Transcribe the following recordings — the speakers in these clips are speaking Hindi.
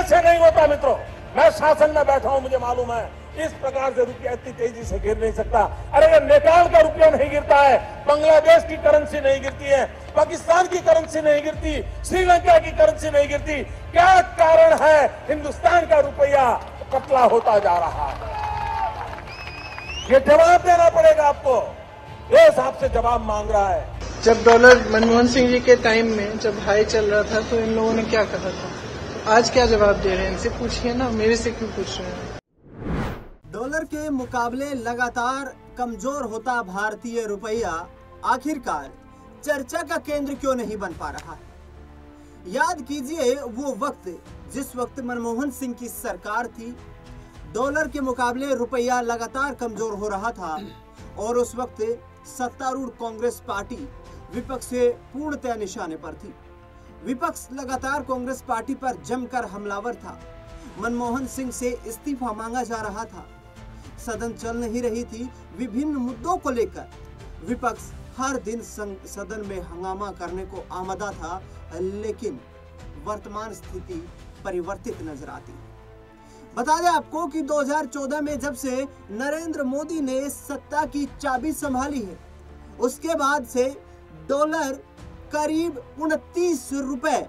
ऐसे नहीं होता मित्रों। मैं शासन में बैठा हूं, मुझे मालूम है इस प्रकार से रुपया इतनी तेजी से गिर नहीं सकता। अरे नेपाल का रुपया नहीं गिरता है, बांग्लादेश की करेंसी नहीं गिरती है, पाकिस्तान की करेंसी नहीं गिरती, श्रीलंका की करेंसी नहीं गिरती। क्या कारण है हिंदुस्तान का रुपया पतला होता जा रहा है? ये जवाब देना पड़ेगा आपको। देश आपसे जवाब मांग रहा है। जब डॉलर मनमोहन सिंह जी के टाइम में जब हाई चल रहा था तो इन लोगों ने क्या कहा था? आज क्या जवाब दे रहे हैं? इनसे पूछिए ना, मेरे से क्यों पूछ रहे हैं? डॉलर के मुकाबले लगातार कमजोर होता भारतीय रुपया आखिरकार चर्चा का केंद्र क्यों नहीं बन पा रहा है? याद कीजिए वो वक्त जिस वक्त मनमोहन सिंह की सरकार थी, डॉलर के मुकाबले रुपया लगातार कमजोर हो रहा था और उस वक्त सत्तारूढ़ कांग्रेस पार्टी विपक्ष से पूर्णतः निशाने पर थी। विपक्ष लगातार कांग्रेस पार्टी पर जमकर हमलावर था। मनमोहन सिंह से इस्तीफा मांगा जा रहा था, सदन चल नहीं रही थी। विभिन्न मुद्दों को लेकर विपक्ष हर दिन सदन में हंगामा करने को आमदा था, लेकिन वर्तमान स्थिति परिवर्तित नजर आती है। बता दें आपको कि 2014 में जब से नरेंद्र मोदी ने सत्ता की चाबी संभाली है, उसके बाद से डॉलर करीब 29 रुपए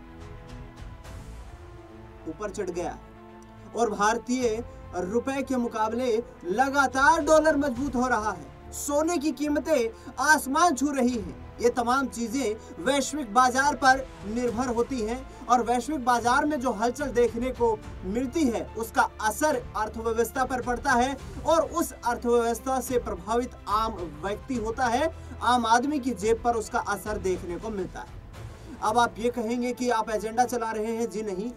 ऊपर चढ़ गया और भारतीय रुपए के मुकाबले लगातार डॉलर मजबूत हो रहा है। सोने की कीमतें आसमान छू रही हैं। ये तमाम चीजें वैश्विक बाजार पर निर्भर होती हैं और वैश्विक बाजार में जो हलचल देखने को मिलती है उसका असर अर्थव्यवस्था पर पड़ता है और उस अर्थव्यवस्था से प्रभावित आम व्यक्ति होता है, आम आदमी की जेब पर उसका असर देखने को मिलता है। अब आप ये कहेंगे कि आप एजेंडा चला रहे हैं। जी नहीं,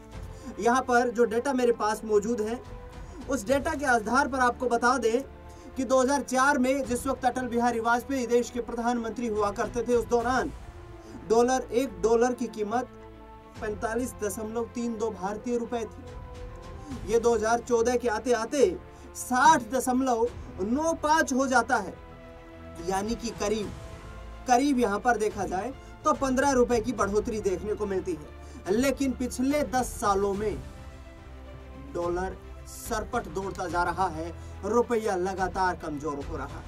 यहाँ पर जो डेटा मेरे पास मौजूद है उस डेटा के आधार पर आपको बता दें कि 2004 में जिस वक्त अटल बिहारी वाजपेयी देश के प्रधानमंत्री हुआ करते थे, उस दौरान एक डॉलर की कीमत 45.32 भारतीय रुपए थी। ये 2014 के आते आते 60.95 हो जाता है, यानी कि करीब यहाँ पर देखा जाए तो 15 रुपए की बढ़ोतरी देखने को मिलती है। लेकिन पिछले 10 सालों में डॉलर सरपट दौड़ता जा रहा है, रुपया लगातार कमजोर हो रहा है।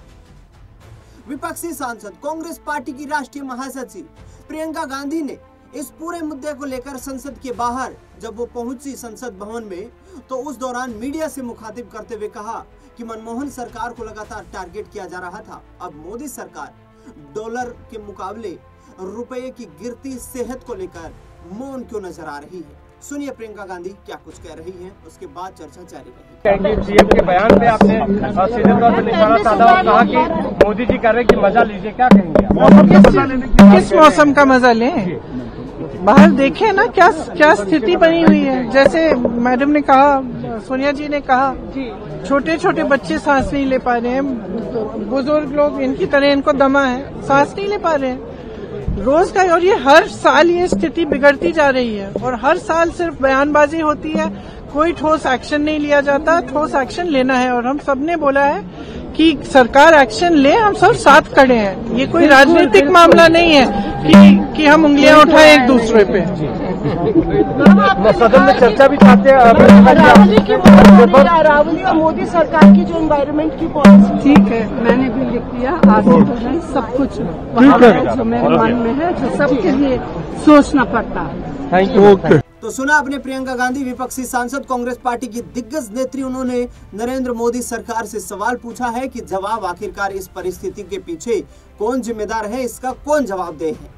विपक्षी सांसद कांग्रेस पार्टी की राष्ट्रीय महासचिव प्रियंका गांधी ने इस पूरे मुद्दे को लेकर संसद के बाहर जब वो पहुंची संसद भवन में, तो उस दौरान मीडिया से मुखातिब करते हुए कहा कि मनमोहन सरकार को लगातार टारगेट किया जा रहा था। अब मोदी सरकार डॉलर के मुकाबले रुपये की गिरती सेहत को लेकर मौन क्यों नजर आ रही है? सुनिए प्रियंका गांधी क्या कुछ कह रही हैं, उसके बाद चर्चा जारी रहेगी। सीएम के बयान पे आपने सीधे तौर पर निशाना साधा और कहा कि मोदी जी कह रहे हैं कि मजा लीजिए, क्या कहेंगे? किस मौसम का मजा लें? बाहर देखें ना क्या स्थिति बनी हुई है। जैसे मैडम ने कहा, सोनिया जी ने कहा, छोटे छोटे बच्चे सांस नहीं ले पा रहे हैं, बुजुर्ग लोग इनकी तरह इनको दमा है, सांस नहीं ले पा रहे हैं रोज का। और ये हर साल ये स्थिति बिगड़ती जा रही है और हर साल सिर्फ बयानबाजी होती है, कोई ठोस एक्शन नहीं लिया जाता। ठोस एक्शन लेना है और हम सबने बोला है कि सरकार एक्शन ले, हम सब साथ खड़े हैं। ये कोई राजनीतिक मामला नहीं है कि हम उंगलियां उठाएं एक दूसरे पे। सदन में चर्चा भी चाहते हैं रावली और मोदी सरकार की जो एनवायरमेंट की पॉलिसी। ठीक है, मैंने भी लिख दिया। आगे तो है सब कुछ जो मेरे मन में है, जो सबके लिए सोचना पड़ता है। Thank you. तो सुना आपने प्रियंका गांधी, विपक्षी सांसद, कांग्रेस पार्टी की दिग्गज नेत्री। उन्होंने नरेंद्र मोदी सरकार से सवाल पूछा है कि जवाब आखिरकार इस परिस्थिति के पीछे कौन जिम्मेदार है, इसका कौन जवाब दे है।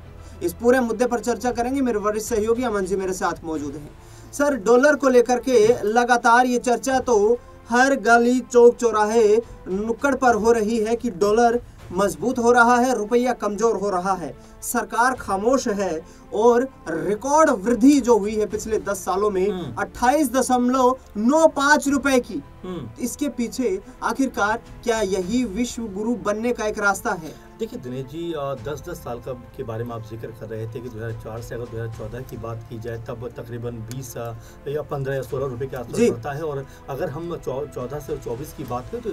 इस पूरे मुद्दे पर चर्चा करेंगे। मेरे वरिष्ठ सहयोगी अमन जी मेरे साथ मौजूद हैं। सर, डॉलर को लेकर के लगातार ये चर्चा तो हर गली चौक चौराहे नुक्कड़ पर हो रही है कि डॉलर मजबूत हो रहा है, रुपया कमजोर हो रहा है, सरकार खामोश है और रिकॉर्ड वृद्धि जो हुई है पिछले 10 सालों में 28.95 रुपए की, इसके पीछे आखिरकार क्या यही विश्व गुरु बनने का एक रास्ता है? देखिए दिनेश जी, 10 साल के बारे में आप जिक्र कर रहे थे कि 2004 से अगर 2014 की बात की जाए तब तकरीबन 20 या 15 या 16 रुपए के आसपास पड़ता है, और अगर हम 14 से 24 की बात करें तो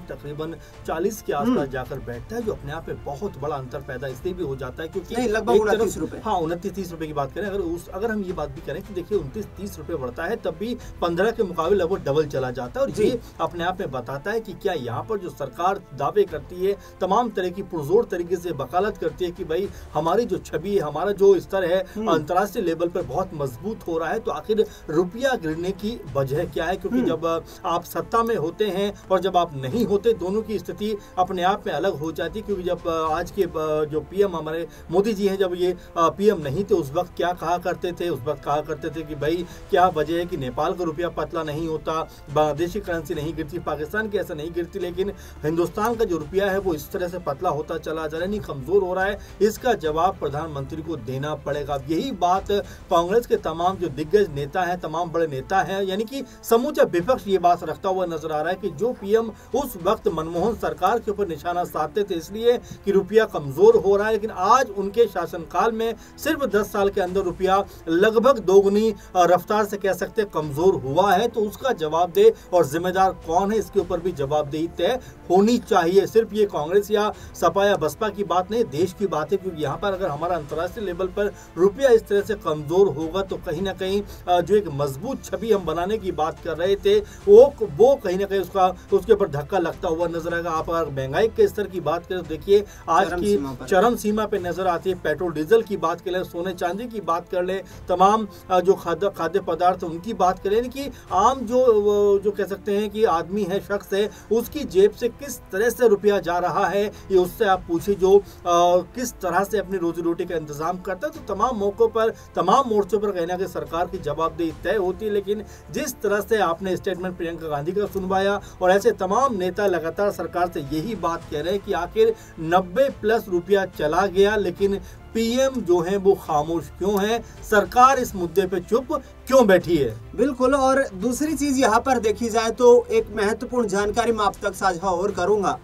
तकरीबन 40 के आसपास जाकर बैठता है, जो अपने आप में बहुत बड़ा अंतर पैदा इसलिए भी हो जाता है क्योंकि नहीं, लगभग 29 रुपए। हाँ, 29-30 रुपए की बात करें, अगर हम ये बात भी करें कि देखिए 29-30 रुपए बढ़ता है तब भी 15 के मुकाबले लगभग डबल चला जाता है। और ये अपने आप में बताता है कि क्या यहाँ पर जो सरकार दावे करती है, तमाम तरह की पुरजोर तरीके से वकालत करती है कि भाई हमारी जो छवि है, हमारा जो स्तर है अंतर्राष्ट्रीय लेवल पर बहुत मजबूत हो रहा है, तो आखिर रुपया गिरने की वजह क्या है? क्योंकि जब आप सत्ता में होते हैं और जब आप नहीं होते, दोनों की स्थिति अपने आप में अलग हो जाती है। क्योंकि जब आज के जो पीएम हमारे मोदी जी हैं, जब ये पीएम नहीं थे उस वक्त क्या कहा करते थे? उस वक्त कहा करते थे कि भाई क्या वजह है कि नेपाल का रुपया पतला नहीं होता, बांग्लादेश की करेंसी नहीं गिरती, पाकिस्तान की ऐसा नहीं गिरती, लेकिन हिंदुस्तान का जो रुपया है वो इस तरह से पतला होता चला जा रहा है, नहीं कमजोर हो रहा है। इसका जवाब प्रधानमंत्री को देना पड़ेगा। यही बात कांग्रेस के तमाम जो दिग्गज नेता हैं, तमाम बड़े नेता हैं, यानी कि समूचा विपक्ष ये बात रखता हुआ नजर आ रहा है कि जो पीएम उस वक्त मनमोहन सरकार के ऊपर निशाना साधते थे इसलिए कि रुपया कमजोर हो रहा है, लेकिन आज उनके शासनकाल में सिर्फ 10 साल के अंदर रुपया लगभग दोगुनी रफ्तार से कह सकते कमजोर हुआ है। तो उसका जवाब दे, और जिम्मेदार कौन है इसके ऊपर भी जवाबदेही तय होनी चाहिए। सिर्फ ये कांग्रेस या सपा या बसपा की बात नहीं, देश की बात है। क्योंकि यहाँ पर अगर हमारा अंतर्राष्ट्रीय लेवल पर रुपया इस तरह से कमजोर होगा तो कहीं ना कहीं जो एक मजबूत छवि हम बनाने की बात कर रहे थे वो कहीं ना कहीं उसके ऊपर धक्का लगता हुआ नजर आएगा। आप अगर महंगाई के स्तर की बात करें तो देखिए आज की चरम सीमा पे नजर आती है। पेट्रोल डीजल की बात करें, सोने चांदी की बात कर ले, तमाम जो खाद्य पदार्थ उनकी बात करें, कि आम जो कह सकते हैं कि आदमी है, शख्स है, उसकी जेब से किस तरह से रुपया जा रहा है, ये उससे आप पूछिए जो किस तरह से अपनी रोजी रोटी का इंतजाम करता है। तो तमाम मौकों पर, तमाम मोर्चों पर कहीं ना कहीं सरकार की जवाबदेही तय होती है। लेकिन जिस तरह से आपने स्टेटमेंट प्रियंका गांधी का सुनवाया और ऐसे तमाम नेता लगातार सरकार से यही बात कह रहे हैं कि आखिर 90+ रुपया चला गया, लेकिन पीएम जो है वो खामोश क्यों है? सरकार इस मुद्दे पे चुप क्यों बैठी है? बिल्कुल। और दूसरी चीज यहाँ पर देखी जाए तो एक महत्वपूर्ण जानकारी मैं आप तक साझा और करूंगा।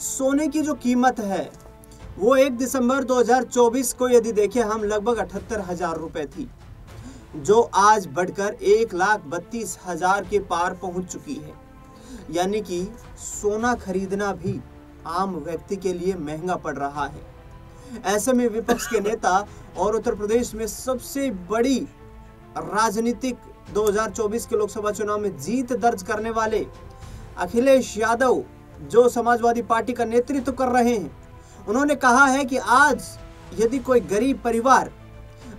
सोने की जो कीमत है वो 1 दिसंबर 2024 को यदि देखें हम लगभग 78,000 रुपए थी, जो आज बढ़कर 1,32,000 के पार पहुंच चुकी है। यानी कि सोना खरीदना भी आम व्यक्ति के लिए महंगा पड़ रहा है। ऐसे में विपक्ष के नेता और उत्तर प्रदेश में सबसे बड़ी राजनीतिक 2024 के लोकसभा चुनाव में जीत दर्ज करने वाले अखिलेश यादव, जो समाजवादी पार्टी का नेतृत्व कर रहे हैं, उन्होंने कहा है कि आज यदि कोई गरीब परिवार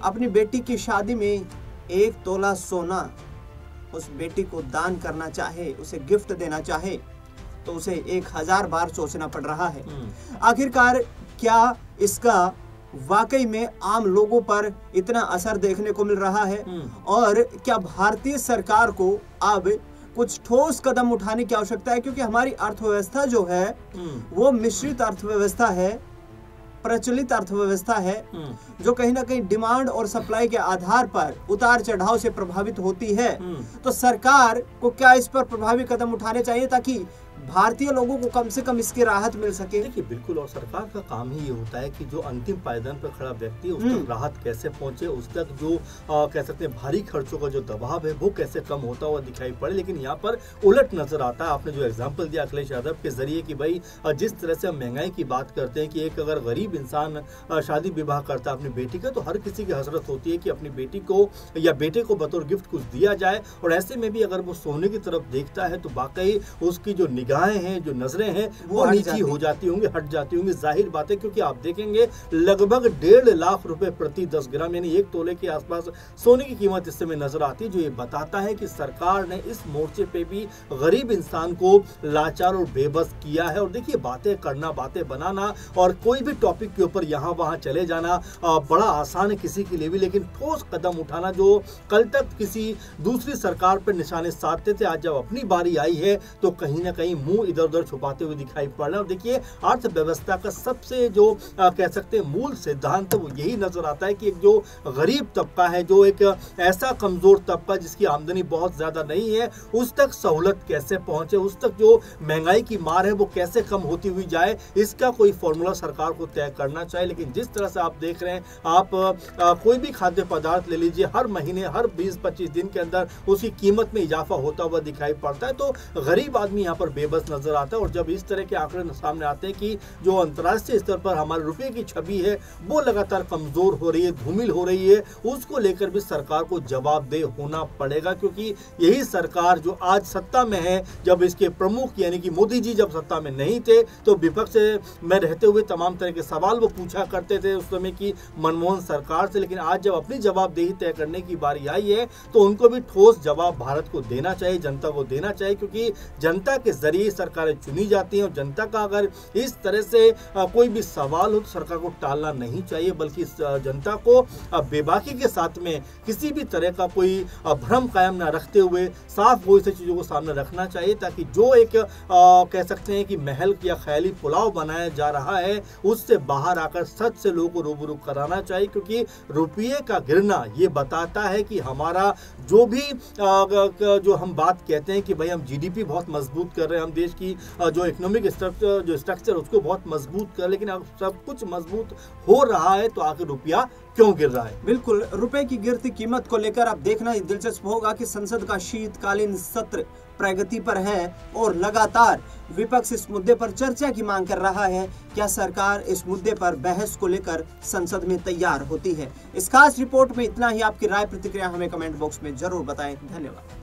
अपनी बेटी की शादी में 1 तोला सोना उस बेटी को दान करना चाहे, उसे गिफ्ट देना चाहे, तो उसे 1000 बार सोचना पड़ रहा है। आखिरकार क्या इसका वाकई में आम लोगों पर इतना असर देखने को मिल रहा है? और क्या भारतीय सरकार को अब कुछ ठोस कदम उठाने की आवश्यकता है? क्योंकि हमारी अर्थव्यवस्था जो है वो मिश्रित अर्थव्यवस्था है, प्रचलित अर्थव्यवस्था है, जो कहीं ना कहीं डिमांड और सप्लाई के आधार पर उतार चढ़ाव से प्रभावित होती है। तो सरकार को क्या इस पर प्रभावी कदम उठाने चाहिए ताकि भारतीय लोगों को कम से कम इसकी राहत मिल सके? देखिए बिल्कुल, और सरकार का काम ही ये होता है कि जो अंतिम पायदान पर खड़ा व्यक्ति उस तक राहत कैसे पहुंचे, उस तक जो कह सकते हैं भारी खर्चों का जो दबाव है वो कैसे कम होता हुआ दिखाई पड़े। लेकिन यहाँ पर उलट नजर आता है। आपने जो एग्जाम्पल दिया अखिलेश यादव के जरिए कि भाई जिस तरह से हम महंगाई की बात करते हैं कि एक अगर गरीब इंसान शादी विवाह करता है अपनी बेटी का, तो हर किसी की हसरत होती है कि अपनी बेटी को या बेटे को बतौर गिफ्ट कुछ दिया जाए। और ऐसे में भी अगर वो सोने की तरफ देखता है तो वाकई उसकी जो निगाहें हैं, जो नजरें हैं, वो नीची हो जाती होंगी, हट जाती होंगी। जाहिर बात है, क्योंकि आप देखेंगे लगभग 1.5 लाख रुपए प्रति 10 ग्राम यानी 1 तोले के आसपास सोने की कीमत इस समय नजर आती है, जो ये बताता है कि सरकार ने इस मोर्चे पे भी गरीब इंसान को लाचार और बेबस किया है। और देखिए बातें करना, बातें बनाना और कोई भी टॉपिक के ऊपर यहाँ वहां चले जाना बड़ा आसान है किसी के लिए भी, लेकिन ठोस कदम उठाना जो कल तक किसी दूसरी सरकार पर निशाने साधते थे, आज जब अपनी बारी आई है तो कहीं ना कहीं मुंह इधर उधर छुपाते हुए दिखाई पड़ रहे हैं। और देखिए अर्थव्यवस्था का सबसे जो कह सकते हैं मूल सिद्धांत वो यही नजर आता है कि एक जो गरीब तबका है, जो एक ऐसा कमजोर तबका जिसकी आमदनी बहुत ज्यादा नहीं है, उस तक सहूलत कैसे पहुंचे, उस तक जो महंगाई की मार है वो कैसे कम होती हुई जाए, इसका कोई फॉर्मूला सरकार को तय करना चाहिए। लेकिन जिस तरह से आप देख रहे हैं, आप कोई भी खाद्य पदार्थ ले लीजिए, हर महीने हर 20-25 दिन के अंदर उसकी कीमत में इजाफा होता हुआ दिखाई पड़ता है। तो गरीब आदमी यहाँ पर बेबस बस नजर आता है। और जब इस तरह के आंकड़े सामने आते हैं कि जो अंतर्राष्ट्रीय स्तर पर हमारे रुपये की छवि है वो लगातार कमजोर हो रही है, धूमिल हो रही है, उसको लेकर भी सरकार को जवाबदेह होना पड़ेगा। क्योंकि यही सरकार जो आज सत्ता में है, जब इसके प्रमुख यानी कि मोदी जी जब सत्ता में नहीं थे तो विपक्ष में रहते हुए तमाम तरह के सवाल वो पूछा करते थे उस समय की मनमोहन सरकार से। लेकिन आज जब अपनी जवाबदेही तय करने की बारी आई है तो उनको भी ठोस जवाब भारत को देना चाहिए, जनता को देना चाहिए। क्योंकि जनता के जरिए सरकारें चुनी जाती हैं और जनता का अगर इस तरह से कोई भी सवाल हो तो सरकार को टालना नहीं चाहिए, बल्कि जनता को बेबाकी के साथ में किसी भी तरह का कोई भ्रम कायम न रखते हुए साफ वो इस चीजों को सामने रखना चाहिए, ताकि जो एक कह सकते हैं कि महल या ख्याली पुलाव बनाया जा रहा है उससे बाहर आकर सच से लोगों को रूबरू कराना चाहिए। क्योंकि रुपये का गिरना ये बताता है कि हमारा जो भी जो हम बात कहते हैं कि भाई हम जीडीपी बहुत मजबूत कर रहे हैं, हम देश की जो इकोनॉमिक स्ट्रक्चर उसको बहुत मजबूत कर, लेकिन अब सब कुछ मजबूत हो रहा है तो आखिर रुपया क्यों गिर रहा है? बिल्कुल, रुपए की गिरती कीमत को लेकर अब देखना ही दिलचस्प होगा कि संसद का शीतकालीन सत्र प्रगति पर है और लगातार विपक्ष इस मुद्दे पर चर्चा की मांग कर रहा है। क्या सरकार इस मुद्दे पर बहस को लेकर संसद में तैयार होती है? इस खास रिपोर्ट में इतना ही। आपकी राय प्रतिक्रिया हमें कमेंट बॉक्स में जरूर बताएं। धन्यवाद।